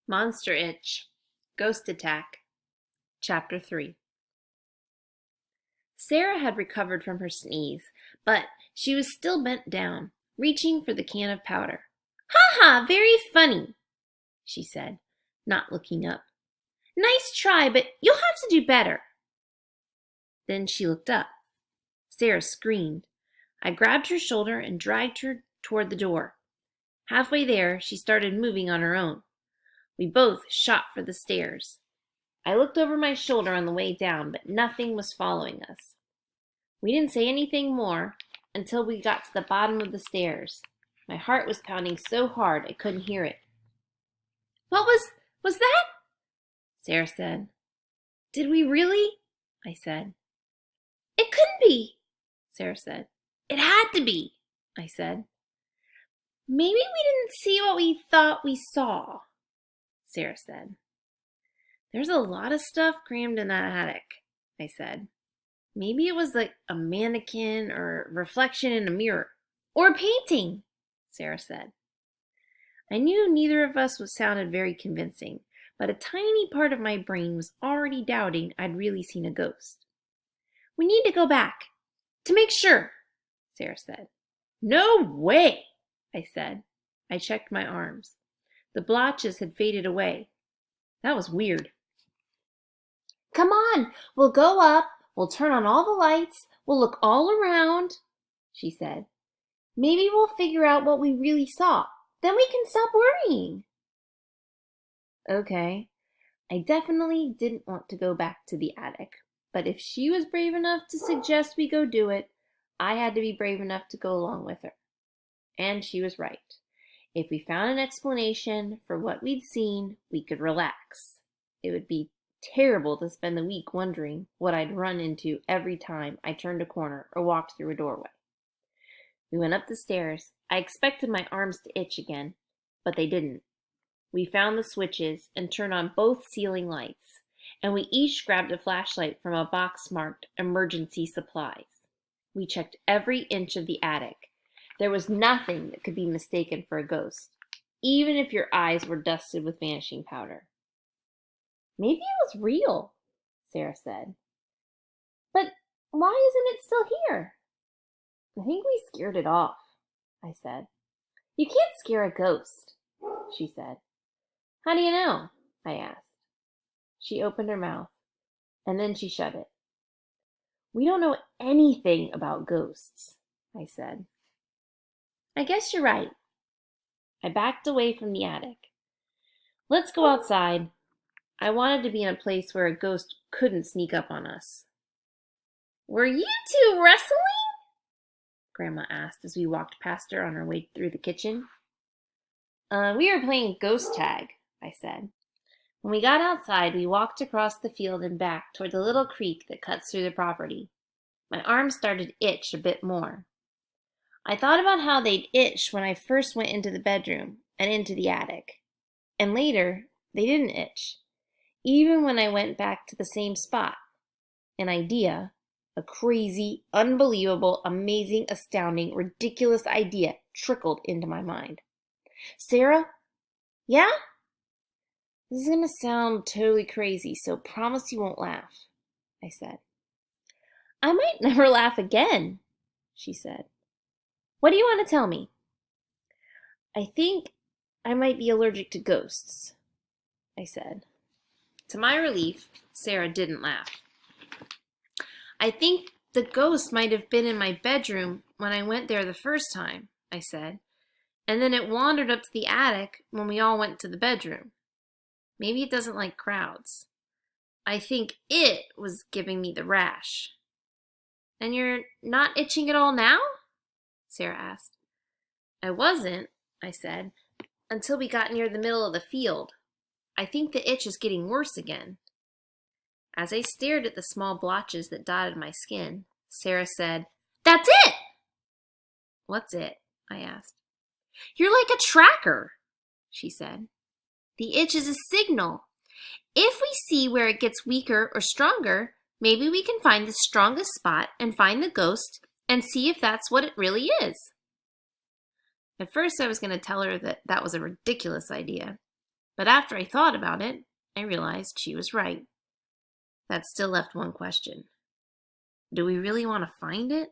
Monster Itch, Ghost Attack, Chapter 3. Sarah had recovered from her sneeze, but she was still bent down, reaching for the can of powder. "Ha ha, very funny," she said, not looking up. "Nice try, but you'll have to do better." Then she looked up. Sarah screamed. I grabbed her shoulder and dragged her toward the door. Halfway there, she started moving on her own. We both shot for the stairs. I looked over my shoulder on the way down, but nothing was following us. We didn't say anything more until we got to the bottom of the stairs. My heart was pounding so hard I couldn't hear it. "What was that?" Sarah said. "Did we really?" I said. "It couldn't be," Sarah said. "It had to be," I said. "Maybe we didn't see what we thought we saw," Sarah said. "There's a lot of stuff crammed in that attic," I said. "Maybe it was like a mannequin or reflection in a mirror. Or a painting," Sarah said. I knew neither of us sounded very convincing, but a tiny part of my brain was already doubting I'd really seen a ghost. "We need to go back to make sure," Sarah said. "No way," I said. I checked my arms. The blotches had faded away. That was weird. "Come on, we'll go up, we'll turn on all the lights, we'll look all around," she said. "Maybe we'll figure out what we really saw. Then we can stop worrying." Okay, I definitely didn't want to go back to the attic, but if she was brave enough to suggest we go do it, I had to be brave enough to go along with her. And she was right. If we found an explanation for what we'd seen, we could relax. It would be terrible to spend the week wondering what I'd run into every time I turned a corner or walked through a doorway. We went up the stairs. I expected my arms to itch again, but they didn't. We found the switches and turned on both ceiling lights, and we each grabbed a flashlight from a box marked emergency supplies. We checked every inch of the attic. There was nothing that could be mistaken for a ghost, even if your eyes were dusted with vanishing powder. "Maybe it was real," Sarah said. "But why isn't it still here?" "I think we scared it off," I said. "You can't scare a ghost," she said. "How do you know?" I asked. She opened her mouth, and then she shut it. "We don't know anything about ghosts," I said. "I guess you're right." I backed away from the attic. "Let's go outside." I wanted to be in a place where a ghost couldn't sneak up on us. "Were you two wrestling?" Grandma asked as we walked past her on our way through the kitchen. We were playing ghost tag," I said. When we got outside, we walked across the field and back toward the little creek that cuts through the property. My arms started to itch a bit more. I thought about how they'd itch when I first went into the bedroom and into the attic. And later, they didn't itch, even when I went back to the same spot. An idea, a crazy, unbelievable, amazing, astounding, ridiculous idea trickled into my mind. "Sarah?" "Yeah?" "This is going to sound totally crazy, so promise you won't laugh," I said. "I might never laugh again," she said. "What do you want to tell me?" "I think I might be allergic to ghosts," I said. To my relief, Sarah didn't laugh. "I think the ghost might have been in my bedroom when I went there the first time," I said, "and then it wandered up to the attic when we all went to the bedroom. Maybe it doesn't like crowds. I think it was giving me the rash." "And you're not itching at all now?" Sarah asked. "I wasn't," I said, "until we got near the middle of the field. I think the itch is getting worse again." As I stared at the small blotches that dotted my skin, Sarah said, "That's it!" "What's it?" I asked. "You're like a tracker," she said. "The itch is a signal. If we see where it gets weaker or stronger, maybe we can find the strongest spot and find the ghost and see if that's what it really is." At first I was going to tell her that was a ridiculous idea, But after I thought about it, I realized she was right. That still left one question. Do we really want to find it?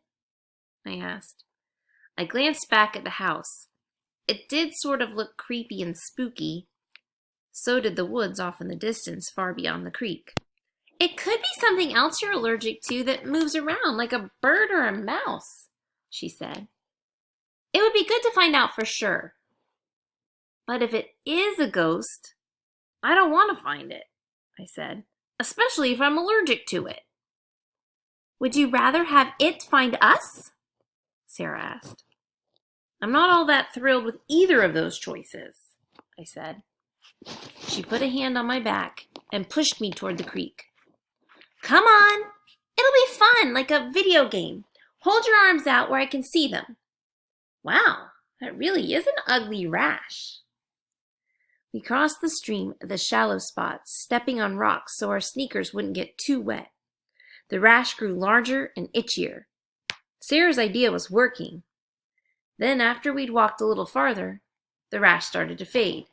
I asked. I glanced back at the house. It did sort of look creepy and spooky. So did the woods off in the distance, far beyond the creek. It could be something else you're allergic to that moves around, like a bird or a mouse, she said. It would be good to find out for sure. But if it is a ghost, I don't want to find it, I said, especially if I'm allergic to it. Would you rather have it find us? Sarah asked. I'm not all that thrilled with either of those choices, I said. She put a hand on my back and pushed me toward the creek. Come on! It'll be fun, like a video game. Hold your arms out where I can see them. Wow, that really is an ugly rash. We crossed the stream at the shallow spots, stepping on rocks so our sneakers wouldn't get too wet. The rash grew larger and itchier. Sarah's idea was working. Then after we'd walked a little farther, the rash started to fade.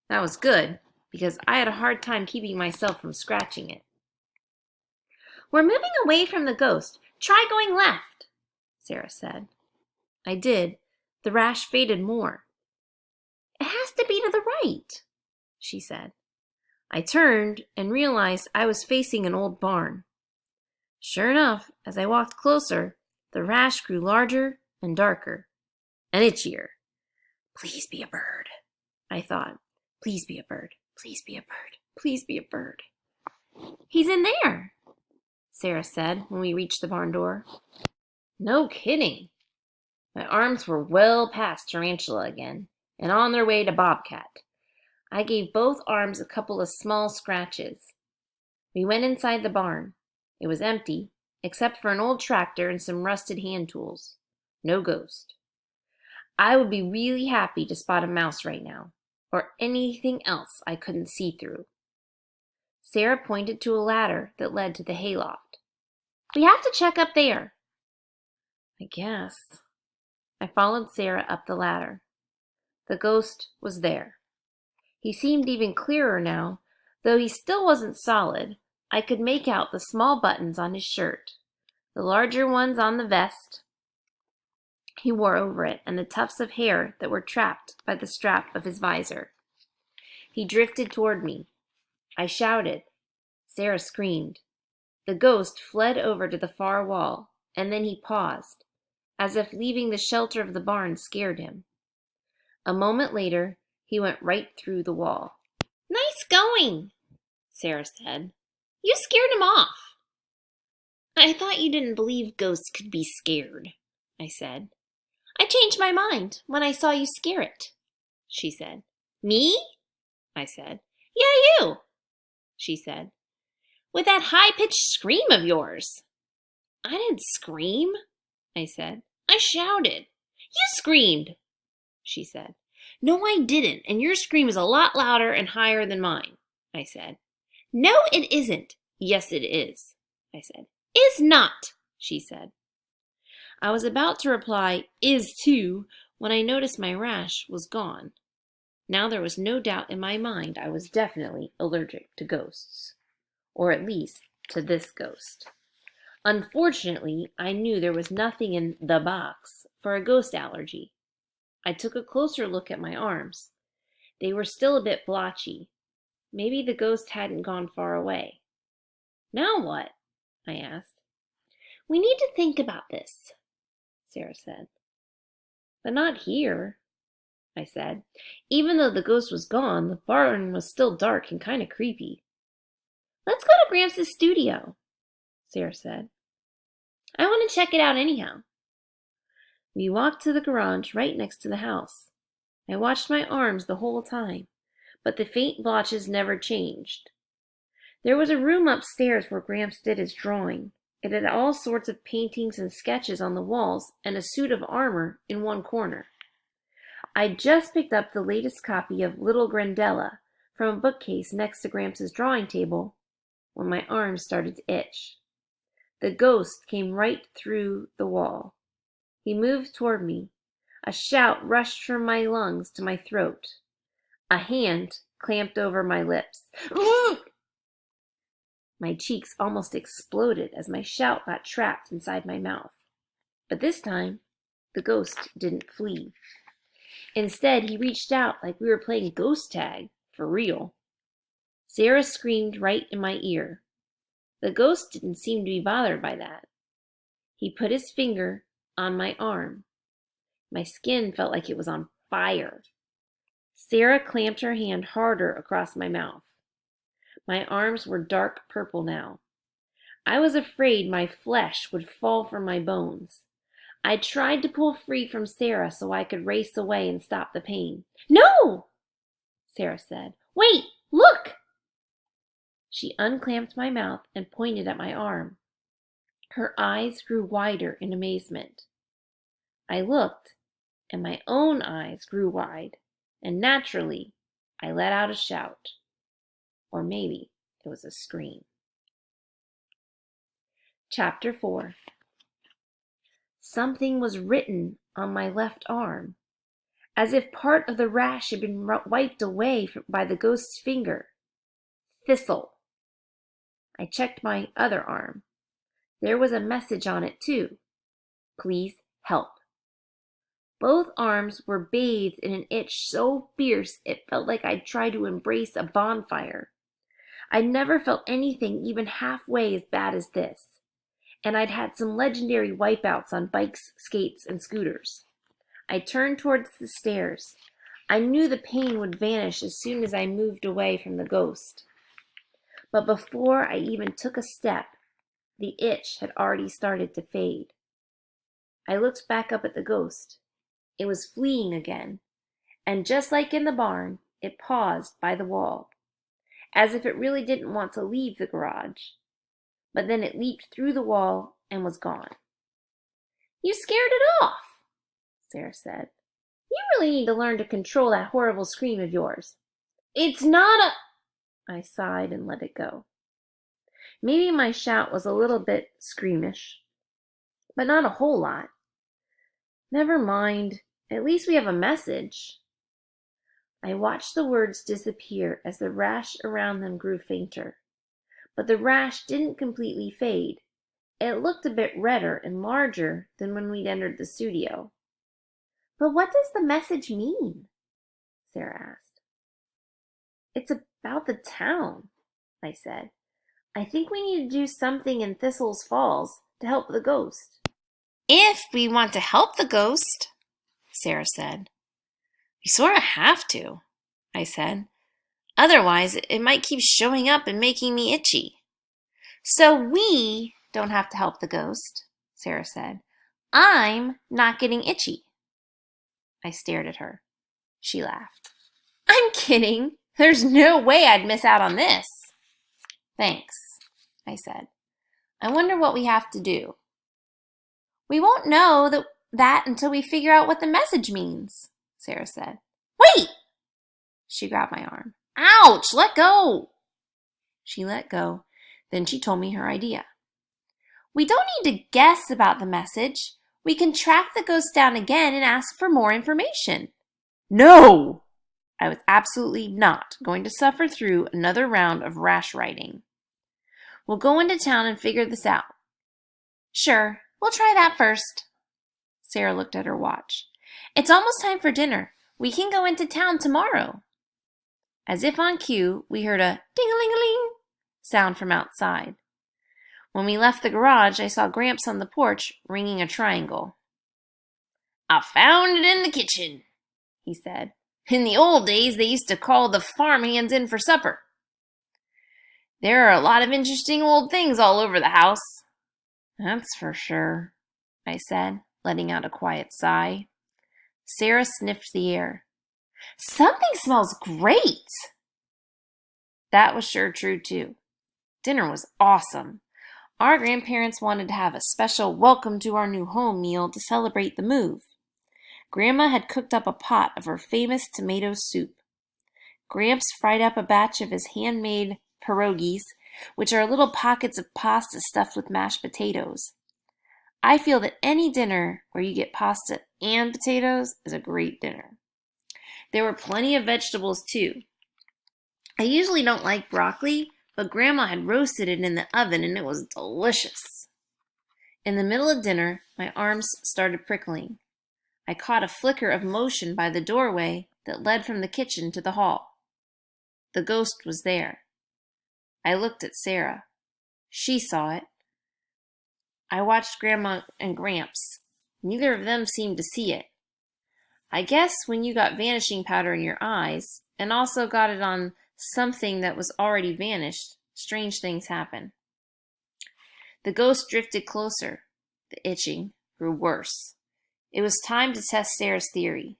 That was good, because I had a hard time keeping myself from scratching it. We're moving away from the ghost. Try going left, Sarah said. I did. The rash faded more. It has to be to the right, she said. I turned and realized I was facing an old barn. Sure enough, as I walked closer, the rash grew larger and darker and itchier. Please be a bird, I thought. Please be a bird. Please be a bird. Please be a bird. He's in there, Sarah said when we reached the barn door. No kidding. My arms were well past Tarantula again, and on their way to Bobcat. I gave both arms a couple of small scratches. We went inside the barn. It was empty, except for an old tractor and some rusted hand tools. No ghost. I would be really happy to spot a mouse right now, or anything else I couldn't see through. Sarah pointed to a ladder that led to the hayloft. We have to check up there. I guess. I followed Sarah up the ladder. The ghost was there. He seemed even clearer now, though he still wasn't solid. I could make out the small buttons on his shirt, the larger ones on the vest he wore over it, and the tufts of hair that were trapped by the strap of his visor. He drifted toward me. I shouted. Sarah screamed. The ghost fled over to the far wall, and then he paused, as if leaving the shelter of the barn scared him. A moment later, he went right through the wall. Nice going, Sarah said. You scared him off. I thought you didn't believe ghosts could be scared, I said. I changed my mind when I saw you scare it, she said. Me? I said. Yeah, you, she said. With that high-pitched scream of yours. I didn't scream, I said. I shouted. You screamed, she said. No, I didn't, and your scream is a lot louder and higher than mine, I said. No, it isn't. Yes, it is, I said. Is not, she said. I was about to reply, is too, when I noticed my rash was gone. Now there was no doubt in my mind I was definitely allergic to ghosts. Or at least to this ghost. Unfortunately, I knew there was nothing in the box for a ghost allergy. I took a closer look at my arms. They were still a bit blotchy. Maybe the ghost hadn't gone far away. Now what? I asked. We need to think about this, Sarah said. But not here, I said. Even though the ghost was gone, the barn was still dark and kind of creepy. Let's go to Gramps' studio, Sarah said. I want to check it out anyhow. We walked to the garage right next to the house. I watched my arms the whole time, but the faint blotches never changed. There was a room upstairs where Gramps did his drawing. It had all sorts of paintings and sketches on the walls and a suit of armor in one corner. I'd just picked up the latest copy of Little Grendella from a bookcase next to Gramps' drawing table when my arms started to itch. The ghost came right through the wall. He moved toward me. A shout rushed from my lungs to my throat. A hand clamped over my lips. My cheeks almost exploded as my shout got trapped inside my mouth. But this time, the ghost didn't flee. Instead, he reached out like we were playing ghost tag, for real. Sarah screamed right in my ear. The ghost didn't seem to be bothered by that. He put his finger on my arm. My skin felt like it was on fire. Sarah clamped her hand harder across my mouth. My arms were dark purple now. I was afraid my flesh would fall from my bones. I tried to pull free from Sarah so I could race away and stop the pain. "No!" Sarah said. "Wait, look!" She unclamped my mouth and pointed at my arm. Her eyes grew wider in amazement. I looked, and my own eyes grew wide, and naturally, I let out a shout. Or maybe it was a scream. Chapter 4. Something was written on my left arm, as if part of the rash had been wiped away by the ghost's finger. Thistle. I checked my other arm. There was a message on it too. Please help. Both arms were bathed in an itch so fierce it felt like I'd tried to embrace a bonfire. I'd never felt anything even halfway as bad as this, and I'd had some legendary wipeouts on bikes, skates, and scooters. I turned towards the stairs. I knew the pain would vanish as soon as I moved away from the ghost. But before I even took a step, the itch had already started to fade. I looked back up at the ghost. It was fleeing again, and just like in the barn, it paused by the wall, as if it really didn't want to leave the garage. But then it leaped through the wall and was gone. "You scared it off," Sarah said. "You really need to learn to control that horrible scream of yours." "It's not a—" I sighed and let it go. Maybe my shout was a little bit screamish, but not a whole lot. Never mind. At least we have a message. I watched the words disappear as the rash around them grew fainter. But the rash didn't completely fade. It looked a bit redder and larger than when we'd entered the studio. "But what does the message mean?" Sarah asked. "It's about the town," I said. "I think we need to do something in Thistle's Falls to help the ghost." "If we want to help the ghost," Sarah said. "We sort of have to," I said. "Otherwise, it might keep showing up and making me itchy." "So we don't have to help the ghost," Sarah said. "I'm not getting itchy." I stared at her. She laughed. "I'm kidding. There's no way I'd miss out on this." "Thanks," I said. "I wonder what we have to do." "We won't know that until we figure out what the message means," Sarah said. "Wait!" She grabbed my arm. "Ouch! Let go!" She let go. Then she told me her idea. "We don't need to guess about the message. We can track the ghost down again and ask for more information." No! I was absolutely not going to suffer through another round of rash writing. "We'll go into town and figure this out." "Sure, we'll try that first." Sarah looked at her watch. "It's almost time for dinner. We can go into town tomorrow." As if on cue, we heard a ding-a-ling-a-ling sound from outside. When we left the garage, I saw Gramps on the porch ringing a triangle. "I found it in the kitchen," he said. "In the old days, they used to call the farmhands in for supper." "There are a lot of interesting old things all over the house." "That's for sure," I said, letting out a quiet sigh. Sarah sniffed the air. "Something smells great." That was sure true, too. Dinner was awesome. Our grandparents wanted to have a special welcome to our new home meal to celebrate the move. Grandma had cooked up a pot of her famous tomato soup. Gramps fried up a batch of his handmade pierogies, which are little pockets of pasta stuffed with mashed potatoes. I feel that any dinner where you get pasta and potatoes is a great dinner. There were plenty of vegetables, too. I usually don't like broccoli, but Grandma had roasted it in the oven and it was delicious. In the middle of dinner, my arms started prickling. I caught a flicker of motion by the doorway that led from the kitchen to the hall. The ghost was there. I looked at Sarah. She saw it. I watched Grandma and Gramps. Neither of them seemed to see it. I guess when you got vanishing powder in your eyes, and also got it on something that was already vanished, strange things happen. The ghost drifted closer. The itching grew worse. It was time to test Sarah's theory.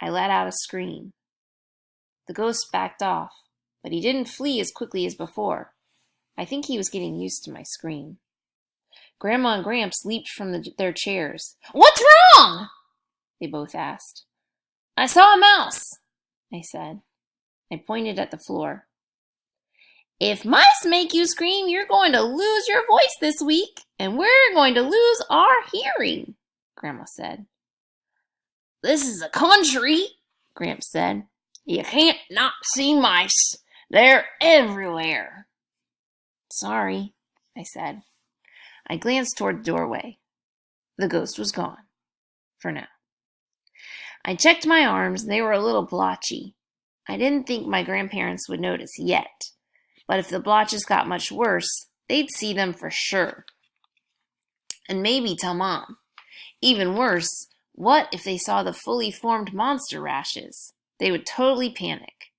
I let out a scream. The ghost backed off, but he didn't flee as quickly as before. I think he was getting used to my scream. Grandma and Gramps leaped from their chairs. "What's wrong?" they both asked. "I saw a mouse," I said. I pointed at the floor. "If mice make you scream, you're going to lose your voice this week, and we're going to lose our hearing," Grandma said. "This is a country," Gramps said. "You can't not see mice. They're everywhere." "Sorry," I said. I glanced toward the doorway. The ghost was gone. For now. I checked my arms. They were a little blotchy. I didn't think my grandparents would notice yet. But if the blotches got much worse, they'd see them for sure. And maybe tell Mom. Even worse, what if they saw the fully formed monster rashes? They would totally panic.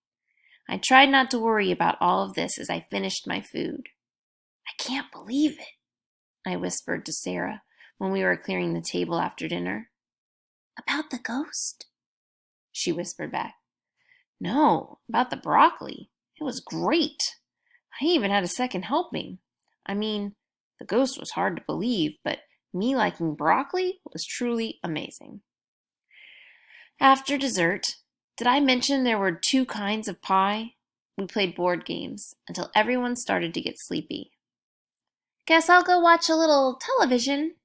I tried not to worry about all of this as I finished my food. "I can't believe it," I whispered to Sarah when we were clearing the table after dinner. "About the ghost?" she whispered back. "No, about the broccoli. It was great. I even had a second helping. I mean, the ghost was hard to believe, but me liking broccoli was truly amazing." After dessert, did I mention there were 2 kinds of pie? We played board games until everyone started to get sleepy. "Guess I'll go watch a little television,"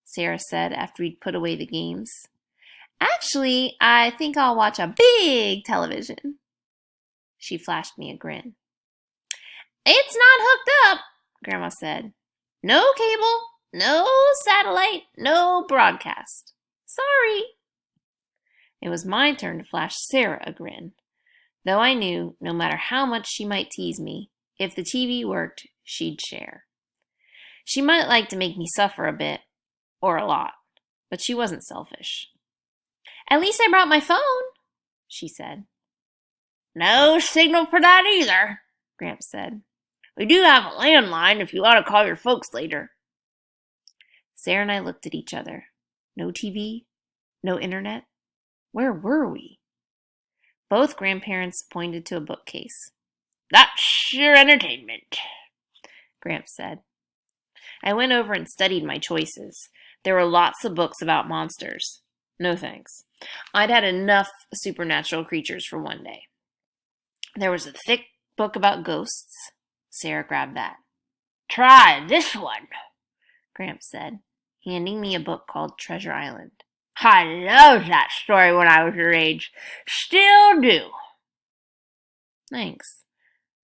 Sarah said after we'd put away the games. "Actually, I think I'll watch a big television." She flashed me a grin. "It's not hooked up," Grandma said. "No cable, no satellite, no broadcast. Sorry." It was my turn to flash Sarah a grin, though I knew no matter how much she might tease me, if the TV worked, she'd share. She might like to make me suffer a bit, or a lot, but she wasn't selfish. "At least I brought my phone," she said. "No signal for that either," Gramps said. "We do have a landline if you want to call your folks later." Sarah and I looked at each other. No TV, no internet. Where were we? Both grandparents pointed to a bookcase. "That's your entertainment," Gramps said. I went over and studied my choices. There were lots of books about monsters. No thanks. I'd had enough supernatural creatures for one day. There was a thick book about ghosts. Sarah grabbed that. "Try this one," Gramps said, handing me a book called Treasure Island. "I loved that story when I was your age. Still do." Thanks.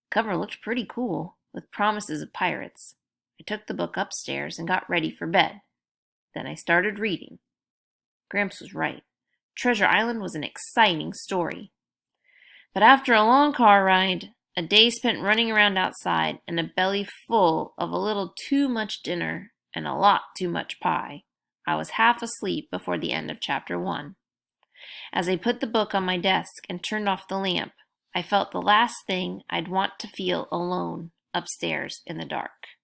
The cover looked pretty cool, with promises of pirates. I took the book upstairs and got ready for bed. Then I started reading. Gramps was right. Treasure Island was an exciting story. But after a long car ride, a day spent running around outside, and a belly full of a little too much dinner and a lot too much pie, I was half asleep before the end of chapter 1. As I put the book on my desk and turned off the lamp, I felt the last thing I'd want to feel alone upstairs in the dark.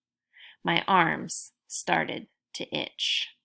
My arms started to itch.